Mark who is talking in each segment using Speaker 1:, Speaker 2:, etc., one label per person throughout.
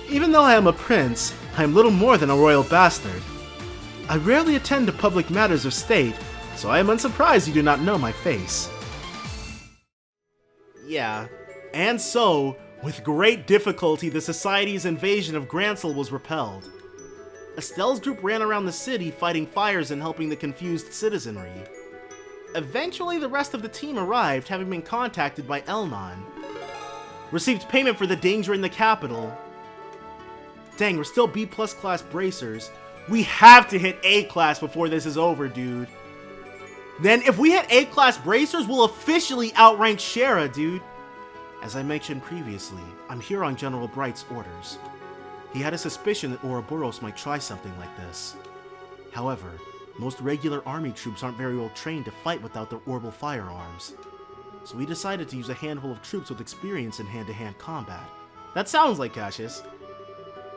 Speaker 1: Even though I am a prince, I am little more than a royal bastard. I rarely attend to public matters of state, so I am unsurprised you do not know my face. Yeah, and so, with great difficulty, the Society's invasion of Grancel was repelled. Estelle's group ran around the city fighting fires and helping the confused citizenry. Eventually, the rest of the team arrived, having been contacted by Elnon. Received payment for the danger in the capital. Dang, we're still B-plus class bracers. We have to hit A-class before this is over, dude. Then, if we hit A-class bracers, we'll officially outrank Shera, dude. As I mentioned previously, I'm here on General Bright's orders. He had a suspicion that Ouroboros might try something like this. However, most regular army troops aren't very well trained to fight without their orbital firearms. So we decided to use a handful of troops with experience in hand-to-hand combat. That sounds like Cassius.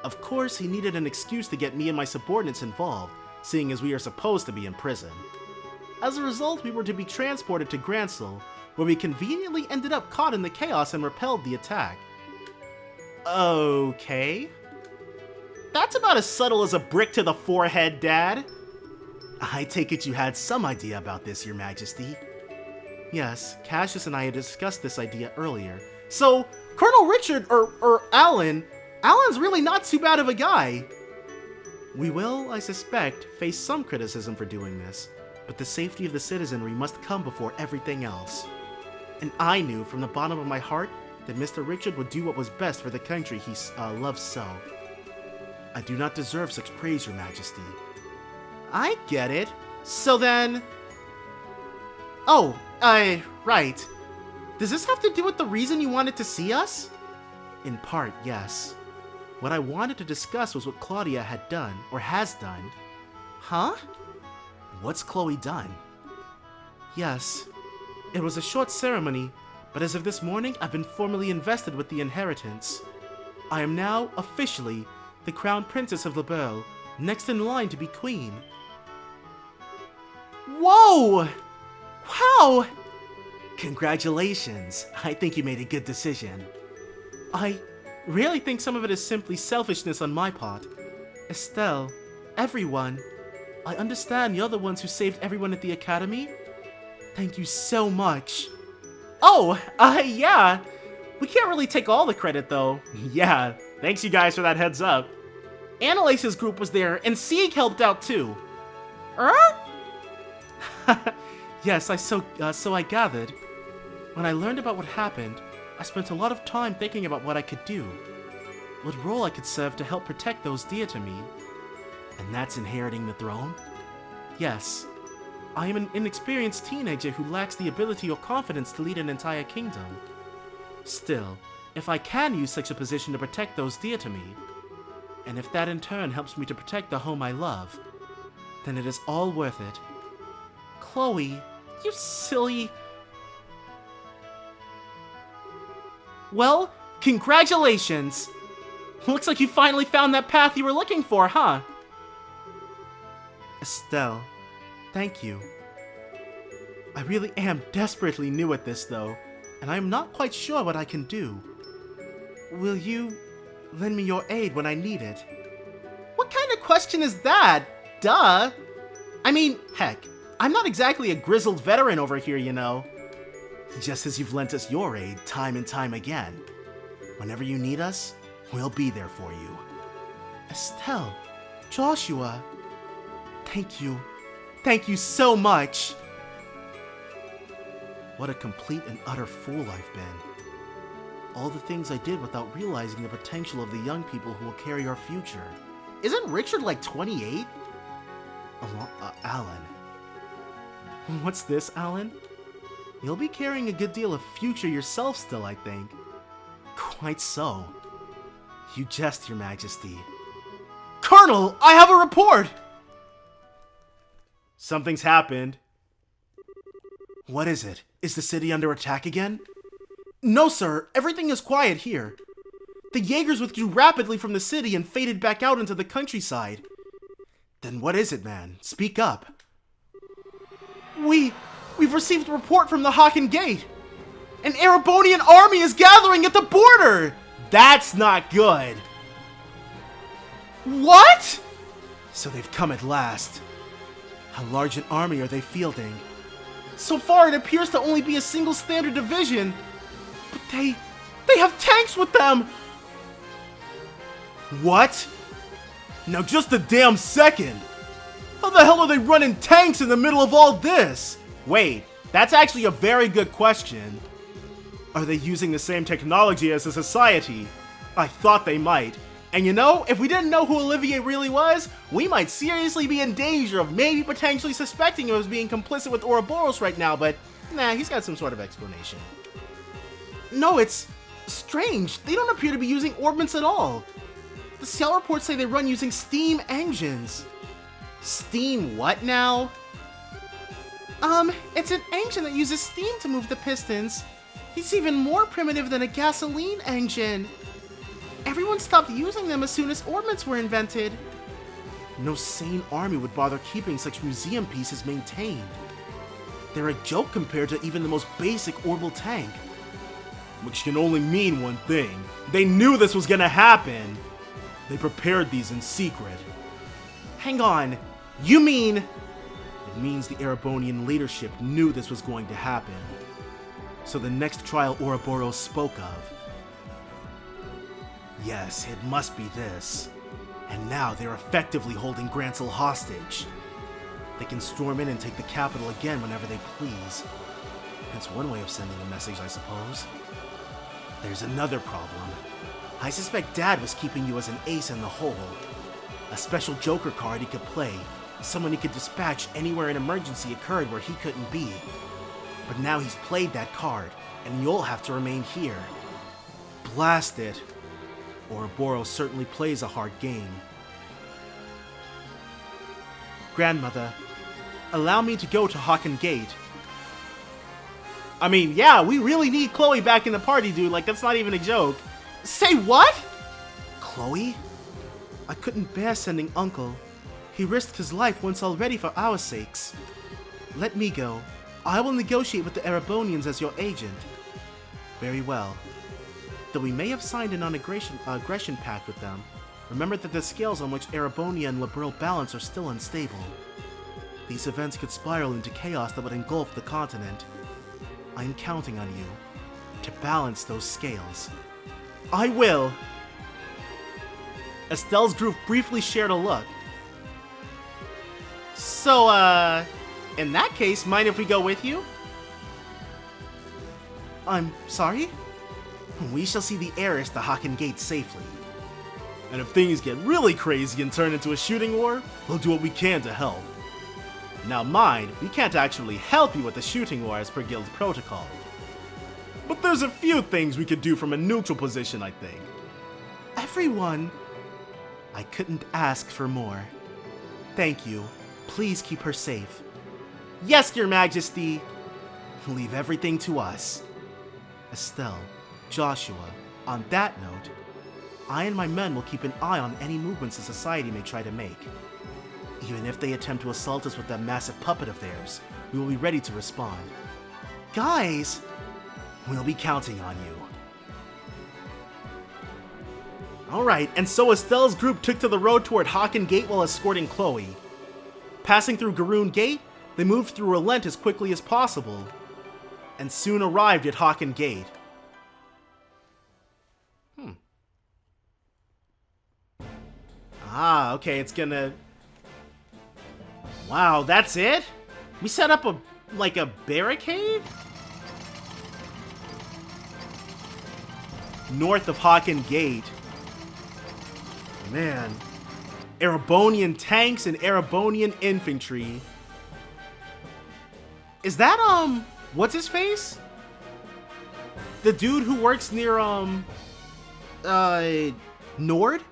Speaker 1: Of course, he needed an excuse to get me and my subordinates involved, seeing as we are supposed to be in prison. As a result, we were to be transported to Grancel, where we conveniently ended up caught in the chaos and repelled the attack. Okay. That's about as subtle as a brick to the forehead, Dad. I take it you had some idea about this, Your Majesty. Yes, Cassius and I had discussed this idea earlier. So, Colonel Richard, or Alan's really not too bad of a guy. We will, I suspect, face some criticism for doing this, but the safety of the citizenry must come before everything else. And I knew from the bottom of my heart that Mr. Richard would do what was best for the country he loves so. I do not deserve such praise, Your Majesty. I get it. So then... Oh, right. Does this have to do with the reason you wanted to see us? In part, yes. What I wanted to discuss was what Klaudia had done, or has done. Huh? What's Chloe done? Yes. It was a short ceremony, but as of this morning, I've been formally invested with the inheritance. I am now, officially, the Crown Princess of Liberl, next in line to be Queen. Whoa! Wow! Congratulations. I think you made a good decision. I really think some of it is simply selfishness on my part. Estelle, everyone, I understand you're the ones who saved everyone at the Academy. Thank you so much. Oh, yeah. We can't really take all the credit, though. Yeah, thanks you guys for that heads up. Annalace's group was there, and Sieg helped out too. Yes, so I gathered. When I learned about what happened, I spent a lot of time thinking about what I could do. What role I could serve to help protect those dear to me. And that's inheriting the throne? Yes. I am an inexperienced teenager who lacks the ability or confidence to lead an entire kingdom. Still, if I can use such a position to protect those dear to me, and if that in turn helps me to protect the home I love, then it is all worth it. Chloe, you silly... Well, congratulations! Looks like you finally found that path you were looking for, huh? Estelle, thank you. I really am desperately new at this, though, and I am not quite sure what I can do. Will you lend me your aid when I need it? What kind of question is that? Duh! I mean, heck, I'm not exactly a grizzled veteran over here, you know. Just as you've lent us your aid time and time again. Whenever you need us, we'll be there for you. Estelle, Joshua, thank you. Thank you so much. What a complete and utter fool I've been. All the things I did without realizing the potential of the young people who will carry our future. Isn't Richard like 28? Alan. What's this, Alan? You'll be carrying a good deal of future yourself still, I think. Quite so. You jest, Your Majesty. Colonel, I have a report! Something's happened. What is it? Is the city under attack again? No, sir. Everything is quiet here. The Jaegers withdrew rapidly from the city and faded back out into the countryside. Then what is it, man? Speak up. We've received a report from the Haken Gate. An Erebonian army is gathering at the border! That's not good! What?! So they've come at last. How large an army are they fielding? So far it appears to only be a single standard division. But they have tanks with them! What? Now just a damn second! How the hell are they running tanks in the middle of all this? Wait, that's actually a very good question. Are they using the same technology as the society? I thought they might. And you know, if we didn't know who Olivert really was, we might seriously be in danger of maybe potentially suspecting him of being complicit with Ouroboros right now, but nah, he's got some sort of explanation. No, it's strange. They don't appear to be using orbments at all. The cell reports say they run using steam engines. Steam what now? It's an engine that uses steam to move the pistons. It's even more primitive than a gasoline engine. Everyone stopped using them as soon as orbments were invented. No sane army would bother keeping such museum pieces maintained. They're a joke compared to even the most basic orbital tank. Which can only mean one thing. They knew this was gonna happen. They prepared these in secret. Hang on, you mean... It means the Erebonian leadership knew this was going to happen. So the next trial Ouroboros spoke of. Yes, it must be this. And now they're effectively holding Grancel hostage. They can storm in and take the capital again whenever they please. That's one way of sending a message, I suppose. There's another problem. I suspect Dad was keeping you as an ace in the hole. A special Joker card he could play, someone he could dispatch anywhere an emergency occurred where he couldn't be. But now he's played that card, and you'll have to remain here. Blast it. Ouroboros certainly plays a hard game. Grandmother, allow me to go to Haken Gate. I mean, yeah, we really need Chloe back in the party, dude. Like, that's not even a joke. Say what? Chloe? I couldn't bear sending Uncle. He risked his life once already for our sakes. Let me go. I will negotiate with the Erebonians as your agent. Very well. Though we may have signed a non-aggression pact with them, remember that the scales on which Erebonia and Liberal balance are still unstable. These events could spiral into chaos that would engulf the continent. I am counting on you to balance those scales. I will! Estelle's group briefly shared a look. So, in that case, mind if we go with you? I'm sorry? We shall see the heiress to Haken Gate safely. And if things get really crazy and turn into a shooting war, we'll do what we can to help. Now mind, we can't actually help you with the shooting war as per guild protocol. But there's a few things we could do from a neutral position, I think. Everyone! I couldn't ask for more. Thank you. Please keep her safe. Yes, Your Majesty! Leave everything to us. Estelle, Joshua, on that note, I and my men will keep an eye on any movements the society may try to make. Even if they attempt to assault us with that massive puppet of theirs, we will be ready to respond. Guys! We'll be counting on you. Alright, and so Estelle's group took to the road toward Haken Gate while escorting Chloe. Passing through Garoon Gate, they moved through Relent as quickly as possible, and soon arrived at Haken Gate. Ah, okay, it's gonna... Wow, that's it? We set up a barricade? North of Haken Gate. Man. Erebonian tanks and Erebonian infantry. Is that, what's his face? The dude who works near, Nord?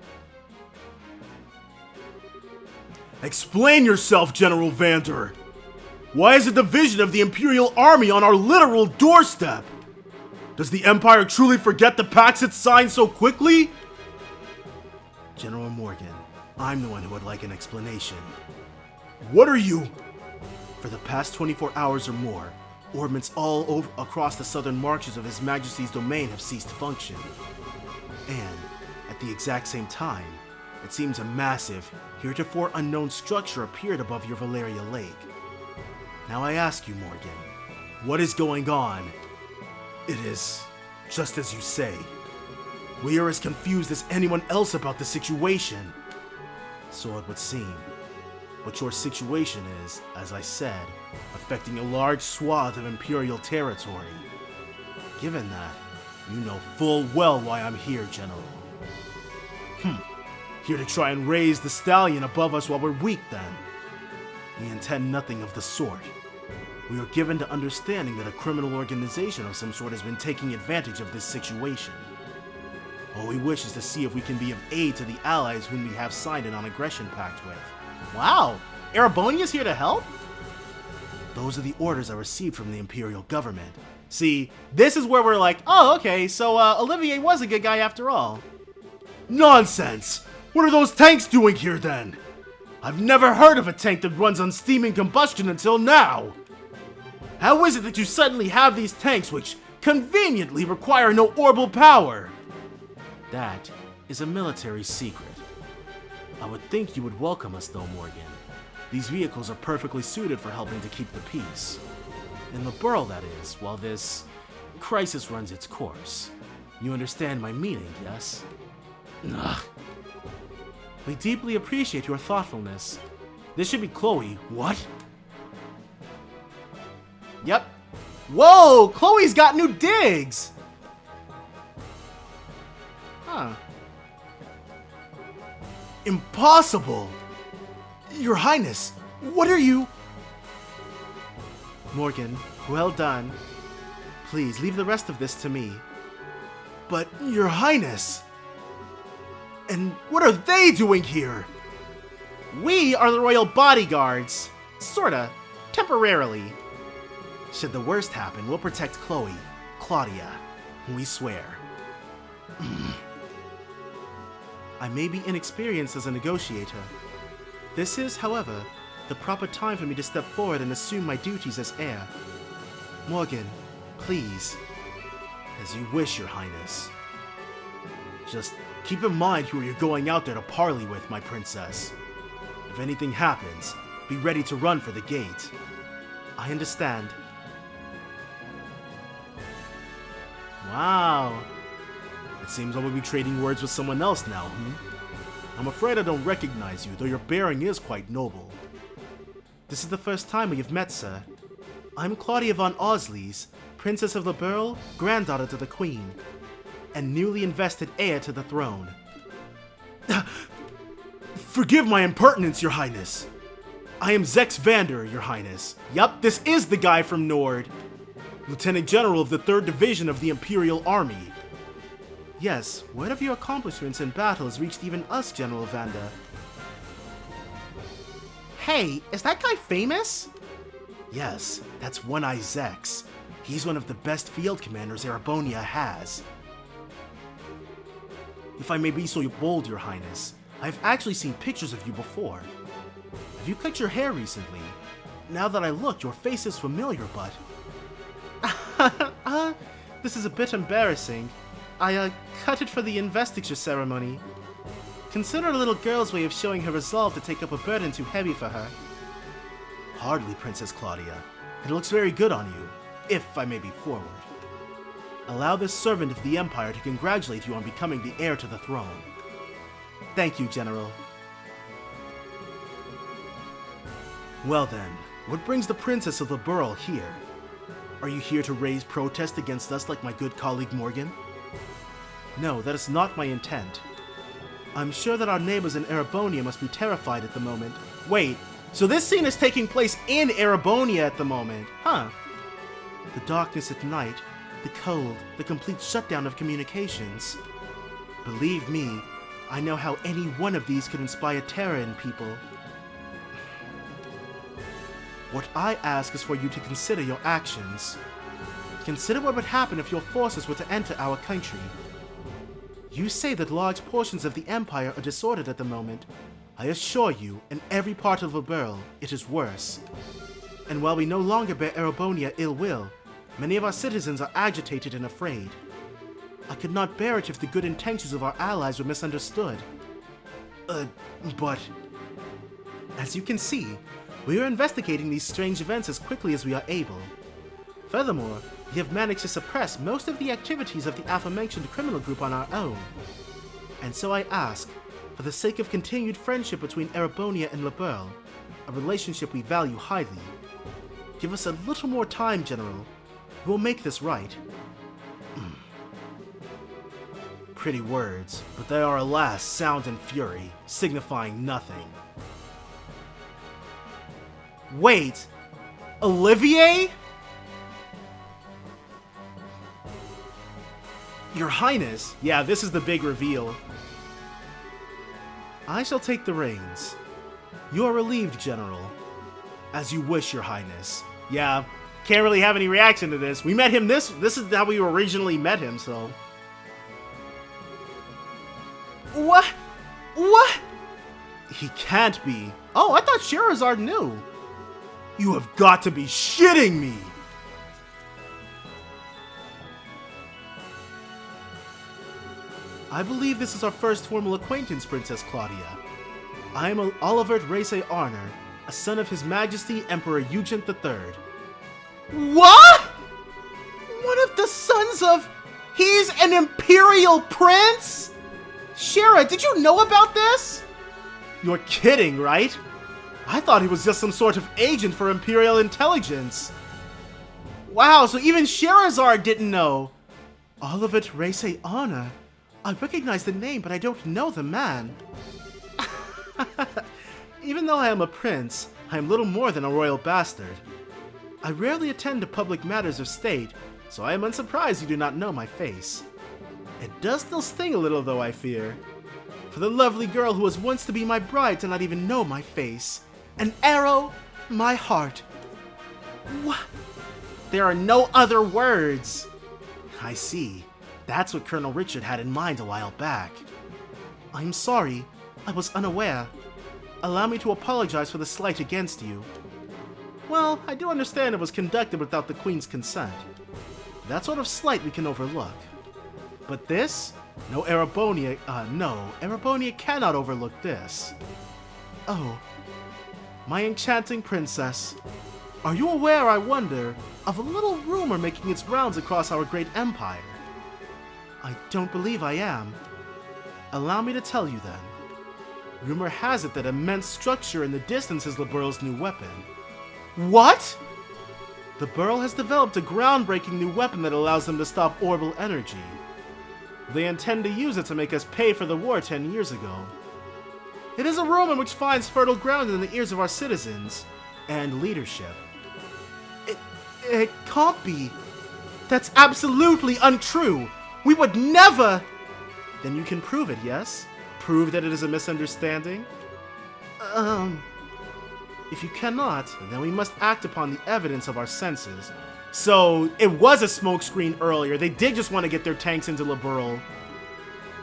Speaker 1: Explain yourself, General Vander. Why is a division of the Imperial Army on our literal doorstep? Does the Empire truly forget the pacts it signed so quickly? General Morgan, I'm the one who would like an explanation. What are you? For the past 24 hours or more, orbments all over across the southern marches of His Majesty's domain have ceased to function. And, at the exact same time, it seems a massive, heretofore unknown structure appeared above your Valeria lake. Now I ask you, Morgan, what is going on? It is just as you say. We are as confused as anyone else about the situation. So it would seem. But your situation is, as I said, affecting a large swath of Imperial territory. Given that, you know full well why I'm here, General. Here to try and raise the stallion above us while we're weak, then. We intend nothing of the sort. We are given to understanding that a criminal organization of some sort has been taking advantage of this situation. All we wish is to see if we can be of aid to the allies whom we have signed a non-aggression pact with.
Speaker 2: Wow! Erebonia's here to help?
Speaker 1: Those are the orders I received from the Imperial government.
Speaker 2: See, this is where we're like, oh, okay, so Olivier was a good guy after all.
Speaker 1: Nonsense! What are those tanks doing here then? I've never heard of a tank that runs on steaming combustion until now. How is it that you suddenly have these tanks which conveniently require no orbital power? That is a military secret. I would think you would welcome us though, Morgan. These vehicles are perfectly suited for helping to keep the peace. In the Burl, that is, while this crisis runs its course. You understand my meaning, yes? Ugh. We deeply appreciate your thoughtfulness. This should be Chloe. What?
Speaker 2: Yep. Whoa! Chloe's got new digs! Huh.
Speaker 1: Impossible! Your Highness, what are you?
Speaker 2: Morgan, well done. Please, leave the rest of this to me.
Speaker 1: But, Your Highness... And what are they doing here?
Speaker 2: We are the royal bodyguards. Sorta. Temporarily.
Speaker 1: Should the worst happen, we'll protect Chloe, Klaudia. We swear. I may be inexperienced as a negotiator. This is, however, the proper time for me to step forward and assume my duties as heir. Morgan, please. As you wish, Your Highness. Just keep in mind who you're going out there to parley with, my princess. If anything happens, be ready to run for the gate.
Speaker 2: I understand. Wow.
Speaker 1: It seems I will be trading words with someone else now, I'm afraid I don't recognize you, though your bearing is quite noble.
Speaker 2: This is the first time we have met, sir. I'm Klaudia von Osleys, Princess of the Burl, granddaughter to the Queen, and newly invested heir to the throne.
Speaker 1: Forgive my impertinence, Your Highness. I am Zex Vander, Your Highness.
Speaker 2: Yup, this is the guy from Nord.
Speaker 1: Lieutenant General of the 3rd Division of the Imperial Army.
Speaker 2: Yes, word of your accomplishments in battle has reached even us, General Vander. Hey, is that guy famous?
Speaker 1: Yes, that's One-Eye Zex. He's one of the best field commanders Erebonia has. If I may be so bold, Your Highness, I've actually seen pictures of you before. Have you cut your hair recently? Now that I look, your face is familiar, but...
Speaker 2: This is a bit embarrassing. I cut it for the investiture ceremony. Consider a little girl's way of showing her resolve to take up a burden too heavy for her.
Speaker 1: Hardly, Princess Klaudia. It looks very good on you, if I may be forward. Allow this servant of the Empire to congratulate you on becoming the heir to the throne.
Speaker 2: Thank you, General.
Speaker 1: Well then, what brings the Princess of the Burl here? Are you here to raise protest against us like my good colleague Morgan?
Speaker 2: No, that is not my intent. I'm sure that our neighbors in Erebonia must be terrified at the moment. Wait, so this scene is taking place in Erebonia at the moment, huh? The darkness at night, the cold, the complete shutdown of communications. Believe me, I know how any one of these could inspire terror in people. What I ask is for you to consider your actions. Consider what would happen if your forces were to enter our country. You say that large portions of the Empire are disordered at the moment. I assure you, in every part of the Burl, it is worse. And while we no longer bear Erebonia ill will, many of our citizens are agitated and afraid. I could not bear it if the good intentions of our allies were misunderstood. But... As you can see, we are investigating these strange events as quickly as we are able. Furthermore, we have managed to suppress most of the activities of the aforementioned criminal group on our own. And so I ask, for the sake of continued friendship between Erebonia and Liberl, a relationship we value highly, give us a little more time, General. We'll make this right. Pretty words, but they are alas sound and fury, signifying nothing. Wait! Olivier? Your Highness? Yeah, this is the big reveal. I shall take the reins. You are relieved, General. As you wish, Your Highness. Yeah, can't really have any reaction to this. We met him this is how we originally met him, so... What? What? He can't be. Oh, I thought Scherazard knew. You have got to be shitting me! I believe this is our first formal acquaintance, Princess Klaudia. I am Olivert Arner, a son of His Majesty Emperor Eugent III. What? One of the sons of... He's an Imperial Prince? Shara, did you know about this? You're kidding, right? I thought he was just some sort of agent for Imperial intelligence. Wow, so even Scherazard didn't know. Olivert Arner. I recognize the name, but I don't know the man. Even though I am a prince, I am little more than a royal bastard. I rarely attend to public matters of state, so I am unsurprised you do not know my face. It does still sting a little, though, I fear. For the lovely girl who was once to be my bride to not even know my face. An arrow, my heart. What? There are no other words. I see. That's what Colonel Richard had in mind a while back. I'm sorry. I was unaware. Allow me to apologize for the slight against you. Well, I do understand it was conducted without the Queen's consent. That sort of slight we can overlook. But this? No, Erebonia cannot overlook this. Oh. My enchanting princess. Are you aware, I wonder, of a little rumor making its rounds across our great empire? I don't believe I am. Allow me to tell you then. Rumor has it that immense structure in the distance is Liberl's new weapon. What? The Burl has developed a groundbreaking new weapon that allows them to stop orbital energy. They intend to use it to make us pay for the war 10 years ago. It is a rumor which finds fertile ground in the ears of our citizens and leadership. It can't be. That's absolutely untrue. We would never... Then you can prove it, yes? Prove that it is a misunderstanding? If you cannot, then we must act upon the evidence of our senses. So, it was a smokescreen earlier. They did just want to get their tanks into Liberl.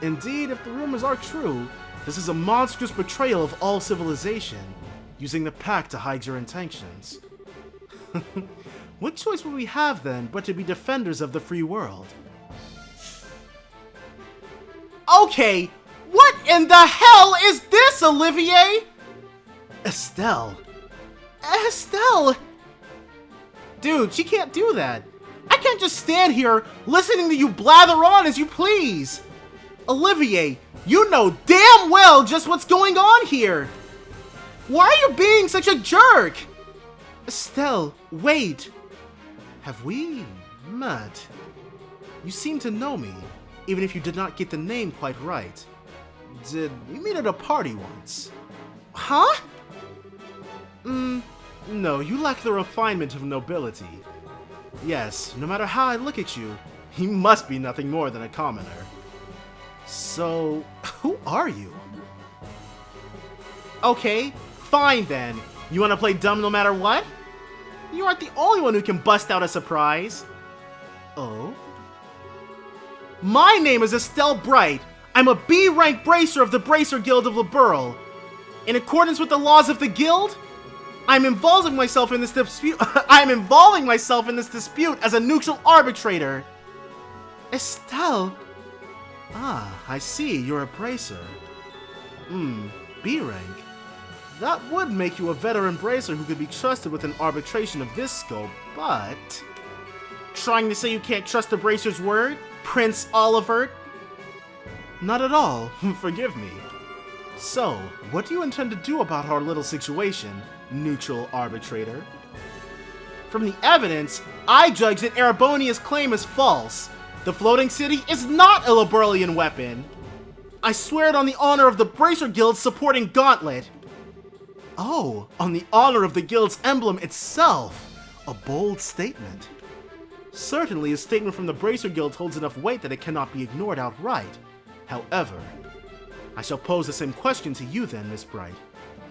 Speaker 2: Indeed, if the rumors are true, this is a monstrous betrayal of all civilization, using the pact to hide your intentions. What choice would we have then but to be defenders of the free world? Okay, what in the hell is this, Olivier? Estelle. Estelle! Dude, she can't do that. I can't just stand here listening to you blather on as you please. Olivier, you know damn well just what's going on here. Why are you being such a jerk? Estelle, wait. Have we met? You seem to know me, even if you did not get the name quite right. Did we meet at a party once? Huh? No, you lack the refinement of nobility. Yes, no matter how I look at you, he must be nothing more than a commoner. So, who are you? Okay, fine then. You want to play dumb no matter what? You aren't the only one who can bust out a surprise. Oh? My name is Estelle Bright. I'm a B-rank bracer of the Bracer Guild of Liberl. In accordance with the laws of the guild, I'm involving myself in this dispute as a neutral arbitrator. Estelle, Ah, I see, you're a bracer. B rank. That would make you a veteran bracer who could be trusted with an arbitration of this scope, but...
Speaker 1: Trying to say you can't trust the bracer's word, Prince Olivert?
Speaker 2: Not at all, forgive me. So, what do you intend to do about our little situation, neutral arbitrator?
Speaker 1: From the evidence, I judge that Erebonia's claim is false. The floating city is not a Liberalian weapon. I swear it on the honor of the Bracer Guild's supporting gauntlet.
Speaker 2: Oh, on the honor of the guild's emblem itself. A bold statement. Certainly a statement from the Bracer Guild holds enough weight that it cannot be ignored outright. However, I shall pose the same question to you then, Miss Bright.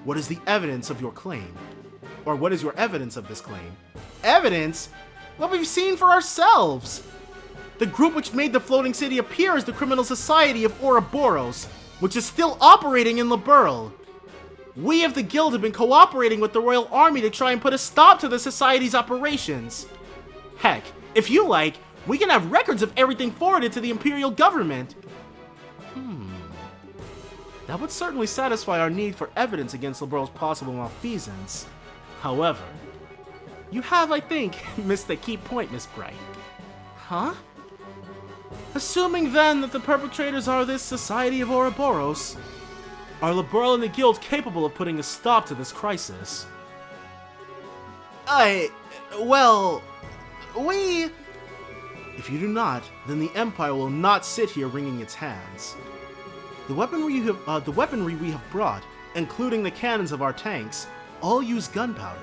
Speaker 2: What is the evidence of your claim? Or what is your evidence of this claim?
Speaker 1: Evidence? What we've seen for ourselves. The group which made the floating city appear as the criminal society of Ouroboros, which is still operating in Liberl. We of the guild have been cooperating with the royal army to try and put a stop to the society's operations. Heck, if you like, we can have records of everything forwarded to the imperial government.
Speaker 2: That would certainly satisfy our need for evidence against Liberl's possible malfeasance. However, you have, I think, missed the key point, Miss Bright.
Speaker 1: Huh?
Speaker 2: Assuming then that the perpetrators are this Society of Ouroboros, are Liberl and the Guild capable of putting a stop to this crisis?
Speaker 1: Well, we...
Speaker 2: If you do not, then the Empire will not sit here wringing its hands. The weaponry we have brought, including the cannons of our tanks, all use gunpowder.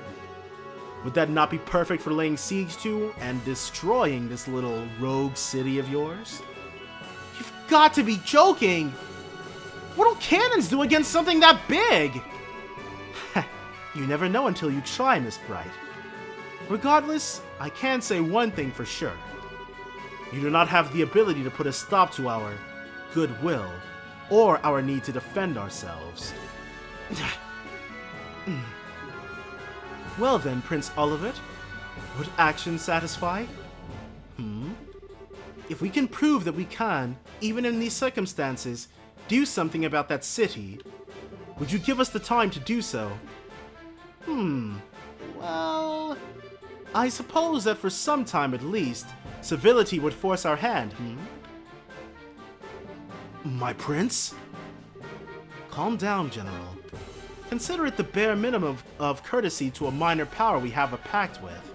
Speaker 2: Would that not be perfect for laying siege to and destroying this little rogue city of yours?
Speaker 1: You've got to be joking! What do cannons do against something that big?
Speaker 2: You never know until you try, Miss Bright. Regardless, I can say one thing for sure. You do not have the ability to put a stop to our goodwill or our need to defend ourselves. Well then, Prince Olivert, would action satisfy? If we can prove that we can, even in these circumstances, do something about that city, would you give us the time to do so? Well, I suppose that for some time at least, civility would force our hand, My prince? Calm down, General. Consider it the bare minimum of courtesy to a minor power we have a pact with.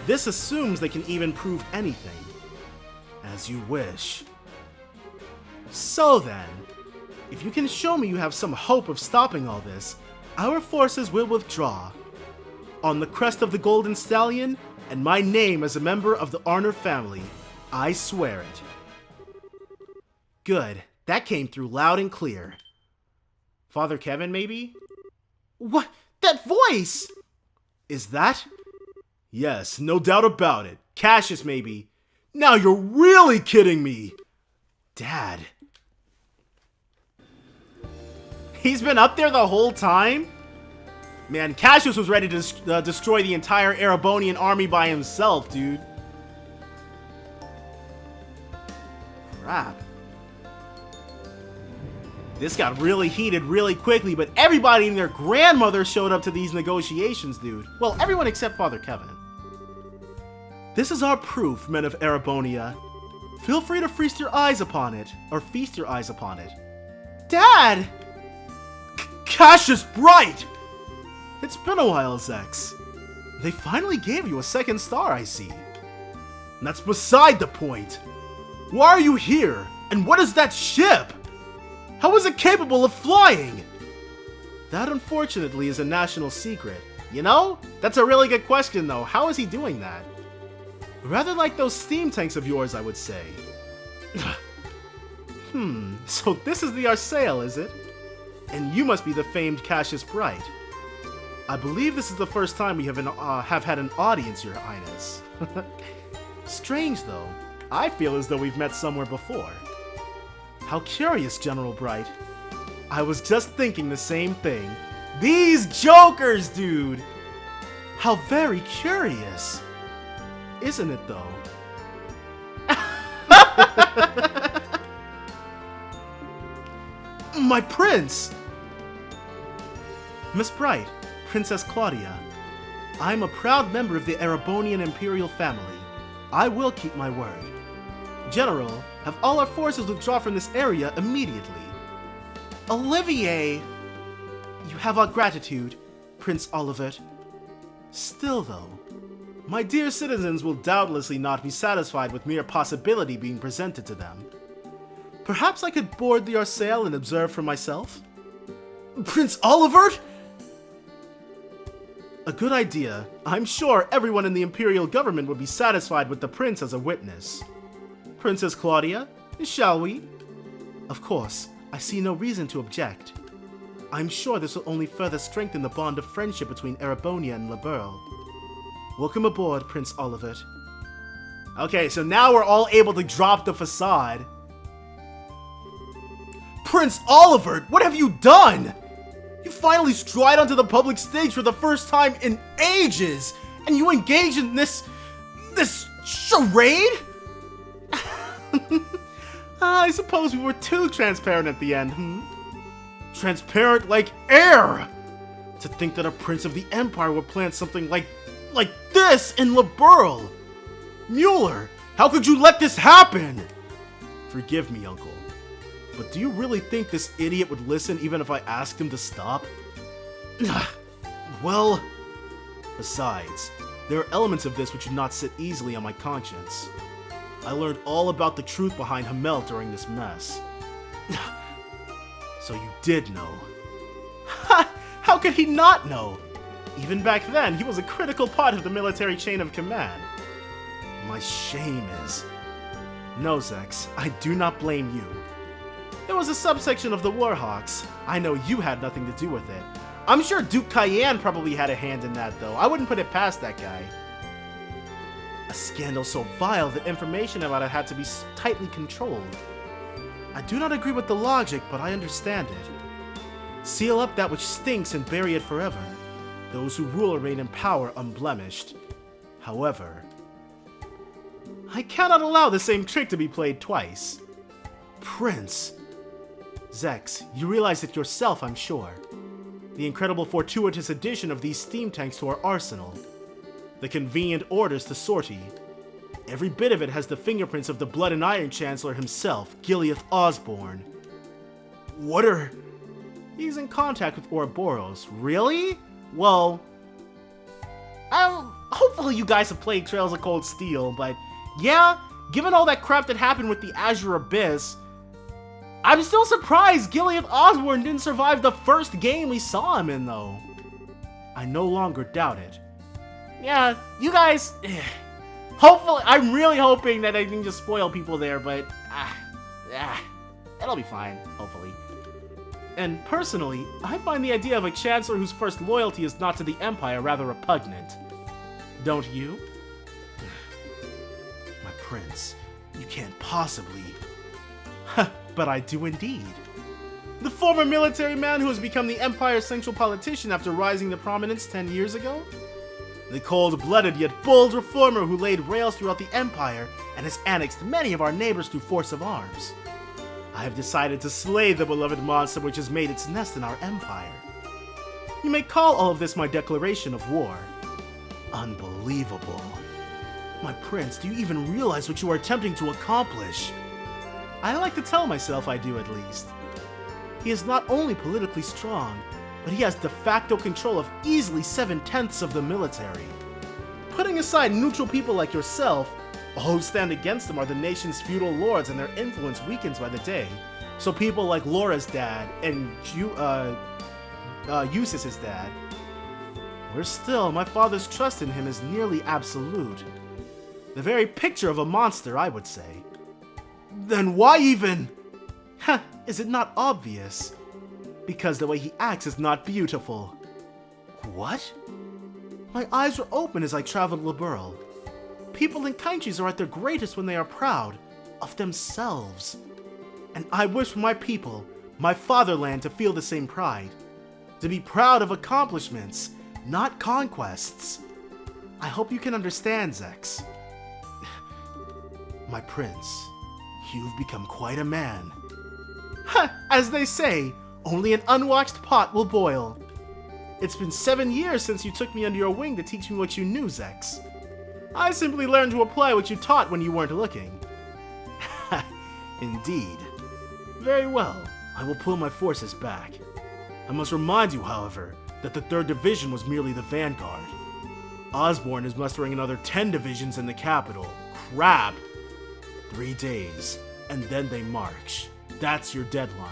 Speaker 2: This assumes they can even prove anything. As you wish. So then, if you can show me you have some hope of stopping all this, our forces will withdraw. On the crest of the Golden Stallion, and my name as a member of the Arner family, I swear it. Good. That came through loud and clear. Father Kevin, maybe?
Speaker 1: What? That voice!
Speaker 2: Is that? Yes, no doubt about it. Cassius, maybe. Now you're really kidding me! Dad.
Speaker 1: He's been up there the whole time? Man, Cassius was ready to destroy the entire Erebonian army by himself, dude.
Speaker 2: Crap.
Speaker 1: This got really heated really quickly, but everybody and their grandmother showed up to these negotiations, dude. Well, everyone except Father Kevin.
Speaker 2: This is our proof, men of Erebonia. Feel free to feast your eyes upon it, or feast your eyes upon it.
Speaker 1: Dad!
Speaker 2: Cassius Bright! It's been a while, Zex. They finally gave you a second star, I see. And that's beside the point. Why are you here? And what is that ship? How is it capable of flying? That, unfortunately, is a national secret.
Speaker 1: You know? That's a really good question, though. How is he doing that?
Speaker 2: Rather like those steam tanks of yours, I would say. So this is the Arsail, is it? And you must be the famed Cassius Bright. I believe this is the first time we have had an audience, Your Highness. Strange, though. I feel as though we've met somewhere before. How curious, General Bright. I was just thinking the same thing.
Speaker 1: These jokers, dude!
Speaker 2: How very curious. Isn't it, though? My prince! Miss Bright, Princess Klaudia, I am a proud member of the Erebonian Imperial family. I will keep my word. General, have all our forces withdraw from this area immediately. Olivier! You have our gratitude, Prince Olivert. Still though, my dear citizens will doubtlessly not be satisfied with mere possibility being presented to them. Perhaps I could board your sail and observe for myself? Prince Olivert? A good idea. I'm sure everyone in the Imperial government would be satisfied with the prince as a witness. Princess Klaudia, shall we? Of course, I see no reason to object. I'm sure this will only further strengthen the bond of friendship between Erebonia and Liberl. Welcome aboard, Prince Olivert. Okay, so now we're all able to drop the facade. Prince Olivert, what have you done? You finally stride onto the public stage for the first time in ages, and you engage in this charade? I suppose we were too transparent at the end, Transparent like air! To think that a prince of the Empire would plan something like this in Liberl! Mueller, how could you let this happen? Forgive me, Uncle. But do you really think this idiot would listen even if I asked him to stop? Well, besides, there are elements of this which do not sit easily on my conscience. I learned all about the truth behind Hamel during this mess. So you did know. How could he not know? Even back then, he was a critical part of the military chain of command. My shame is... No, Zex, I do not blame you. It was a subsection of the Warhawks. I know you had nothing to do with it. I'm sure Duke Cayenne probably had a hand in that, though. I wouldn't put it past that guy. A scandal so vile that information about it had to be tightly controlled. I do not agree with the logic, but I understand it. Seal up that which stinks and bury it forever. Those who rule remain in power unblemished. However, I cannot allow the same trick to be played twice. Prince. Zex, you realize it yourself, I'm sure. The incredible fortuitous addition of these steam tanks to our arsenal. The convenient orders to sortie. Every bit of it has the fingerprints of the Blood and Iron Chancellor himself, Gileath Osborne. What are... He's in contact with Ouroboros. Really? Well... hopefully you guys have played Trails of Cold Steel, but... Yeah, given all that crap that happened with the Azure Abyss... I'm still surprised Gileath Osborne didn't survive the first game we saw him in, though. I no longer doubt it. Yeah, you guys... Hopefully, I'm really hoping that I didn't just spoil people there, but... it'll be fine, hopefully. And personally, I find the idea of a Chancellor whose first loyalty is not to the Empire rather repugnant. Don't you? My prince, you can't possibly... But I do indeed. The former military man who has become the Empire's central politician after rising to prominence 10 years ago? The cold-blooded yet bold reformer who laid rails throughout the Empire and has annexed many of our neighbors through force of arms. I have decided to slay the beloved monster which has made its nest in our Empire. You may call all of this my declaration of war. Unbelievable. My prince, do you even realize what you are attempting to accomplish? I like to tell myself I do, at least. He is not only politically strong, but he has de facto control of easily 7/10 of the military. Putting aside neutral people like yourself, all who stand against him are the nation's feudal lords and their influence weakens by the day. So people like Laura's dad and Eustace's dad. Worse still, my father's trust in him is nearly absolute. The very picture of a monster, I would say. Then why even... is it not obvious? Because the way he acts is not beautiful. What? My eyes were open as I traveled Liberl. People and countries are at their greatest when they are proud of themselves. And I wish for my people, my fatherland, to feel the same pride. To be proud of accomplishments, not conquests. I hope you can understand, Zex. My prince, you've become quite a man. As they say, only an unwatched pot will boil. It's been 7 years since you took me under your wing to teach me what you knew, Zex. I simply learned to apply what you taught when you weren't looking. Indeed. Very well, I will pull my forces back. I must remind you, however, that the 3rd Division was merely the vanguard. Osborne is mustering another 10 divisions in the capital. Crap! 3 days, and then they march. That's your deadline.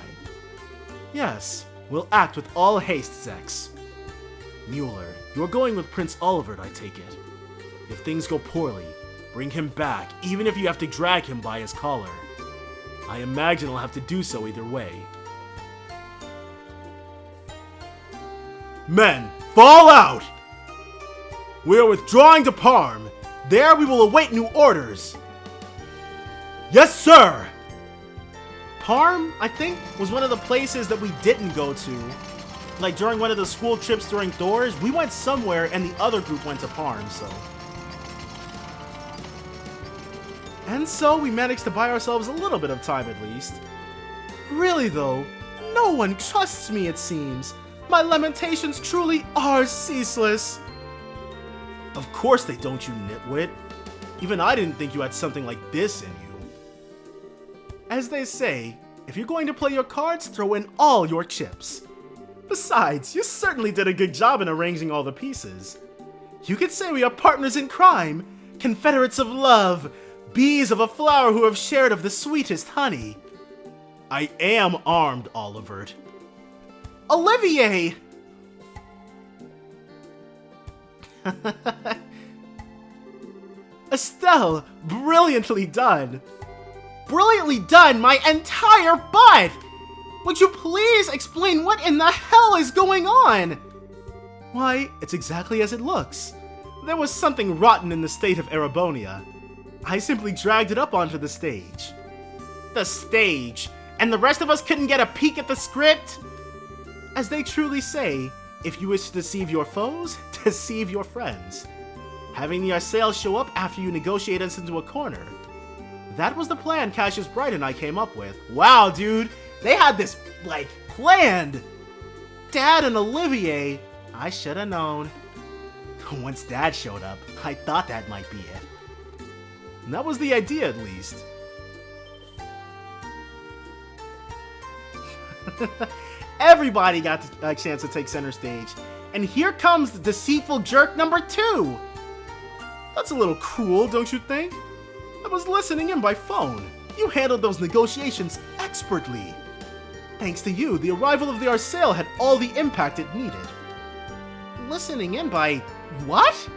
Speaker 2: Yes, we'll act with all haste, Zex. Mueller, you're going with Prince Olivert, I take it. If things go poorly, bring him back, even if you have to drag him by his collar. I imagine I'll have to do so either way. Men, fall out! We are withdrawing to Parm. There we will await new orders. Yes, sir! Parm, I think, was one of the places that we didn't go to. Like during one of the school trips during Thor's, we went somewhere and the other group went to Parm, so. And so we managed to buy ourselves a little bit of time at least. Really though, no one trusts me, it seems. My lamentations truly are ceaseless. Of course they don't, you nitwit. Even I didn't think you had something like this in you. As they say, if you're going to play your cards, throw in all your chips. Besides, you certainly did a good job in arranging all the pieces. You could say we are partners in crime, confederates of love, bees of a flower who have shared of the sweetest honey. I am armed, Olivert. Olivier! Estelle, brilliantly done. Brilliantly done, my entire butt! Would you please explain what in the hell is going on? Why, it's exactly as it looks. There was something rotten in the state of Erebonia. I simply dragged it up onto the stage. The stage? And the rest of us couldn't get a peek at the script? As they truly say, if you wish to deceive your foes, deceive your friends. Having the Arsails show up after you negotiate us into a corner. That was the plan Cassius Bright and I came up with. Wow, dude! They had this, like, planned! Dad and Olivier, I should have known. Once Dad showed up, I thought that might be it. And that was the idea, at least. Everybody got a chance to take center stage. And here comes the deceitful jerk number 2! That's a little cruel, don't you think? I was listening in by phone. You handled those negotiations expertly. Thanks to you, the arrival of the Arsail had all the impact it needed. Listening in by... what?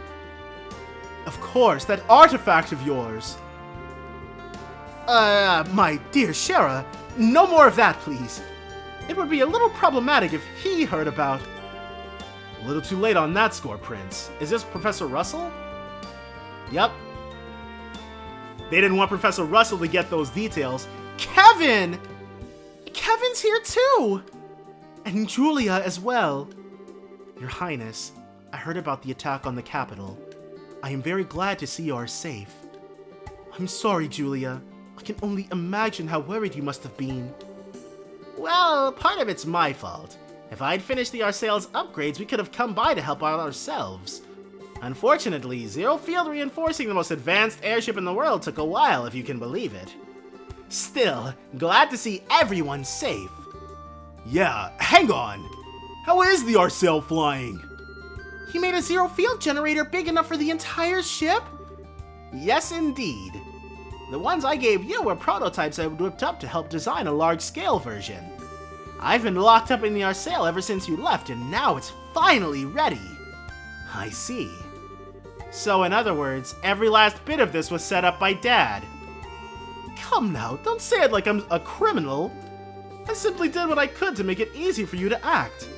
Speaker 2: Of course, that artifact of yours. My dear Shera, no more of that, please. It would be a little problematic if he heard about... A little too late on that score, Prince. Is this Professor Russell? Yep. They didn't want Professor Russell to get those details. Kevin! Kevin's here too! And Julia as well. Your Highness, I heard about the attack on the capital. I am very glad to see you are safe. I'm sorry, Julia. I can only imagine how worried you must have been. Well, part of it's my fault. If I'd finished the Arsail's upgrades, we could have come by to help out ourselves. Unfortunately, Zero Field reinforcing the most advanced airship in the world took a while, if you can believe it. Still, glad to see everyone safe. Yeah, hang on. How is the Arsail flying? He made a Zero Field generator big enough for the entire ship? Yes, indeed. The ones I gave you were prototypes I whipped up to help design a large-scale version. I've been locked up in the Arsail ever since you left, and now it's finally ready. I see. So in other words, every last bit of this was set up by Dad. Come now, don't say it like I'm a criminal. I simply did what I could to make it easy for you to act.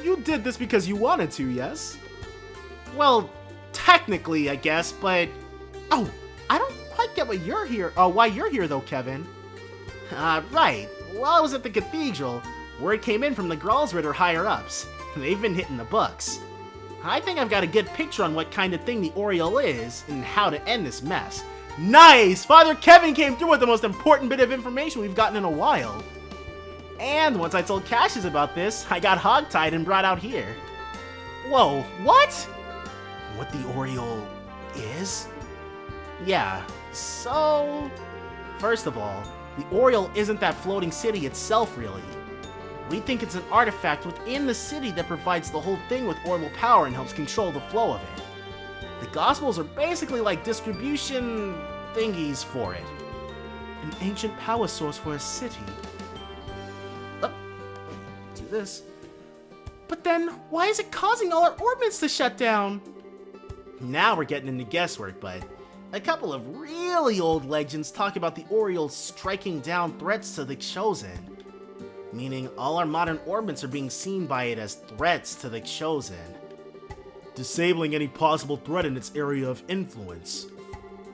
Speaker 2: You did this because you wanted to, yes? Well, technically, I guess, but... Oh, I don't quite get what you're here. Why you're here, though, Kevin. Right. While I was at the cathedral, word came in from the Gralsritter higher-ups. They've been hitting the books. I think I've got a good picture on what kind of thing the Oriole is and how to end this mess. Nice! Father Kevin came through with the most important bit of information we've gotten in a while.
Speaker 1: And once I told Cassius about this, I got hogtied and brought out here. Whoa, what?
Speaker 2: What the Oriole is?
Speaker 1: Yeah, so... First of all, the Oriole isn't that floating city itself, really. We think it's an artifact within the city that provides the whole thing with orbital power and helps control the flow of it. The Gospels are basically like distribution thingies for it.
Speaker 2: An ancient power source for a city.
Speaker 1: Do this. But then, why is it causing all our orbits to shut down? Now we're getting into guesswork, but a couple of really old legends talk about the Oriole striking down threats to the Chosen. Meaning all our modern orbits are being seen by it as threats to the Chosen.
Speaker 2: Disabling any possible threat in its area of influence.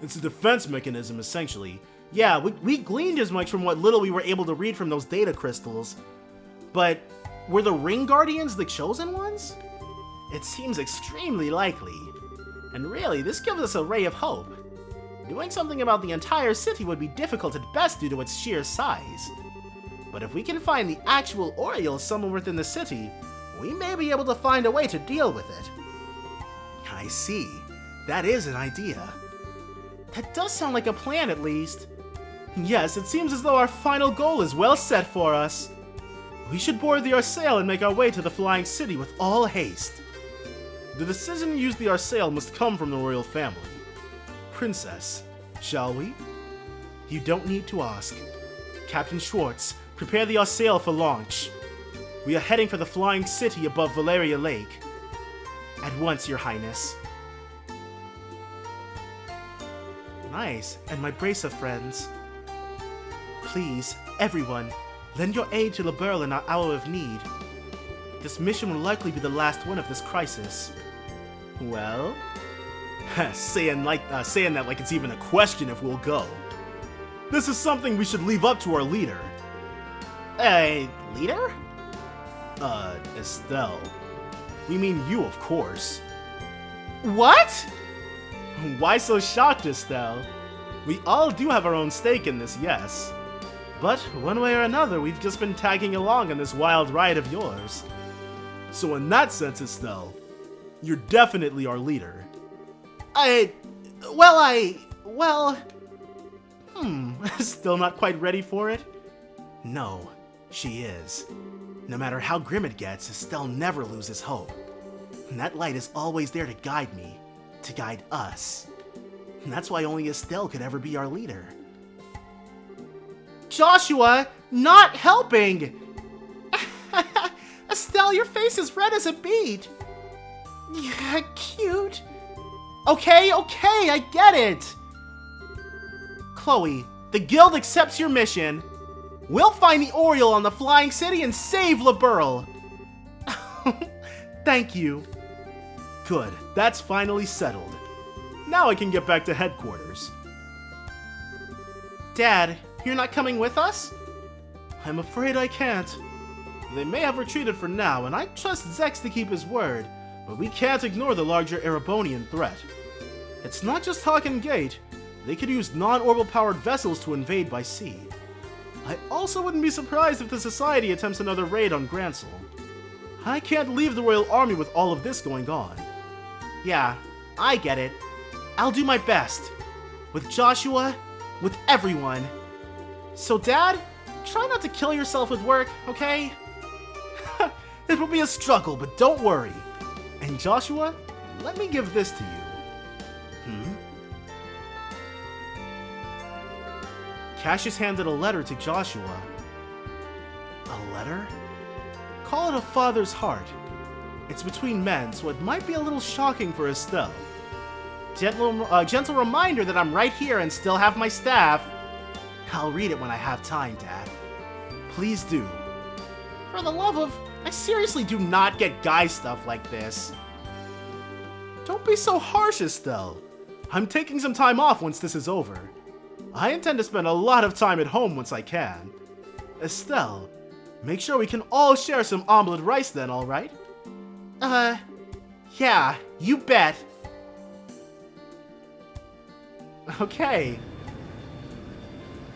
Speaker 2: It's a defense mechanism, essentially.
Speaker 1: Yeah, we gleaned as much from what little we were able to read from those data crystals. But were the Ring Guardians the Chosen ones? It seems extremely likely. And really, this gives us a ray of hope. Doing something about the entire city would be difficult at best due to its sheer size. But if we can find the actual Oriole somewhere within the city, we may be able to find a way to deal with it.
Speaker 2: I see. That is an idea.
Speaker 1: That does sound like a plan, at least.
Speaker 2: Yes, it seems as though our final goal is well set for us. We should board the Arsail and make our way to the Flying City with all haste. The decision to use the Arsail must come from the royal family. Princess, shall we?
Speaker 1: You don't need to ask.
Speaker 2: Captain Schwartz, prepare the Arsail for launch. We are heading for the Flying City above Valeria Lake.
Speaker 1: At once, Your Highness.
Speaker 2: Nice, and my brace of friends. Please, everyone, lend your aid to LeBeryl in our hour of need. This mission will likely be the last one of this crisis.
Speaker 1: Well?
Speaker 2: saying that like it's even a question if we'll go. This is something we should leave up to our leader.
Speaker 1: Leader?
Speaker 2: Estelle. We mean you, of course.
Speaker 1: What?
Speaker 2: Why so shocked, Estelle? We all do have our own stake in this, yes. But one way or another, we've just been tagging along on this wild ride of yours. So in that sense, Estelle, you're definitely our leader. Still not quite ready for it?
Speaker 1: No, she is. No matter how grim it gets, Estelle never loses hope. And that light is always there to guide me, to guide us. And that's why only Estelle could ever be our leader. Joshua, not helping! Estelle, your face is red as a beet. Yeah, cute. Okay, I get it. Chloe, the guild accepts your mission. We'll find the Oriole on the Flying City and save LeBeryl.
Speaker 2: Thank you. Good, that's finally settled. Now I can get back to headquarters.
Speaker 1: Dad, you're not coming with us?
Speaker 2: I'm afraid I can't. They may have retreated for now, and I trust Zex to keep his word, but we can't ignore the larger Erebonian threat. It's not just Haken Gate. They could use non-orbital powered vessels to invade by sea. I also wouldn't be surprised if the Society attempts another raid on Gransel. I can't leave the Royal Army with all of this going on.
Speaker 1: Yeah, I get it. I'll do my best. With Joshua, with everyone. So Dad, try not to kill yourself with work, okay?
Speaker 2: It will be a struggle, but don't worry. And Joshua, let me give this to you. Cassius handed a letter to Joshua. A letter? Call it a father's heart. It's between men, so it might be a little shocking for Estelle.
Speaker 1: Gentle reminder that I'm right here and still have my staff. I'll read it when I have time, Dad.
Speaker 2: Please do.
Speaker 1: For the love of... I seriously do not get guy stuff like this.
Speaker 2: Don't be so harsh, Estelle. I'm taking some time off once this is over. I intend to spend a lot of time at home once I can. Estelle, make sure we can all share some omelet rice then, alright?
Speaker 1: Yeah, you bet. Okay.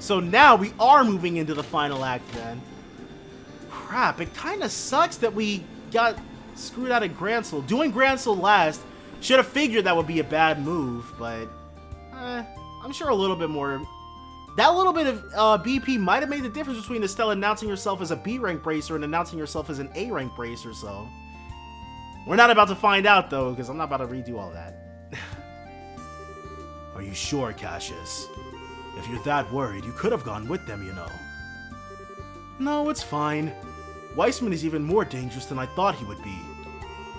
Speaker 1: So now we are moving into the final act then. Crap, it kinda sucks that we got screwed out of Grancel. Doing Grancel last, should have figured that would be a bad move, but I'm sure a little bit more. That little bit of BP might have made the difference between Estelle announcing herself as a B rank bracer and announcing herself as an A rank bracer, so. We're not about to find out though, because I'm not about to redo all that. Are you sure, Cassius? If you're that worried, you could have gone with them, you know. No, it's fine. Weissman is even more dangerous than I thought he would be.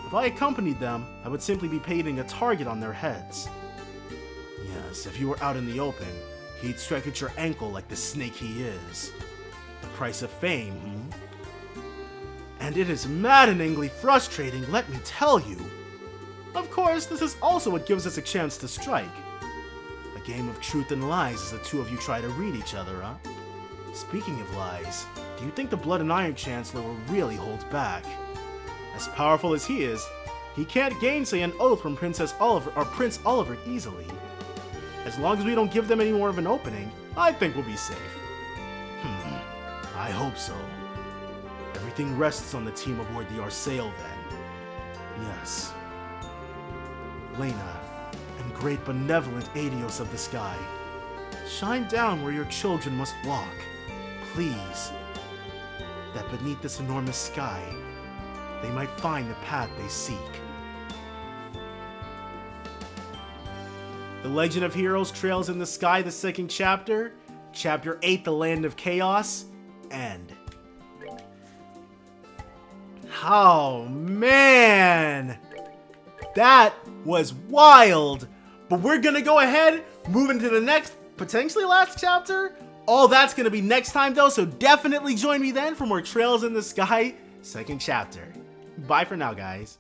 Speaker 1: If I accompanied them, I would simply be painting a target on their heads. Yes, if you were out in the open, he'd strike at your ankle like the snake he is. The price of fame, And it is maddeningly frustrating, let me tell you. Of course, this is also what gives us a chance to strike. A game of truth and lies as the two of you try to read each other, huh? Speaking of lies, do you think the Blood and Iron Chancellor will really hold back? As powerful as he is, he can't gainsay an oath from Princess Oliver or Prince Olivert easily. As long as we don't give them any more of an opening, I think we'll be safe. I hope so. Everything rests on the team aboard the Arsail then. Yes. Lena, and great benevolent Adios of the sky, shine down where your children must walk, please, that beneath this enormous sky, they might find the path they seek. The Legend of Heroes Trails in the Sky, the second chapter, Chapter 8, The Land of Chaos, end. Oh, man! That was wild! But we're gonna go ahead, move into the next, potentially last chapter. All that's gonna be next time though, so definitely join me then for more Trails in the Sky, second chapter. Bye for now, guys.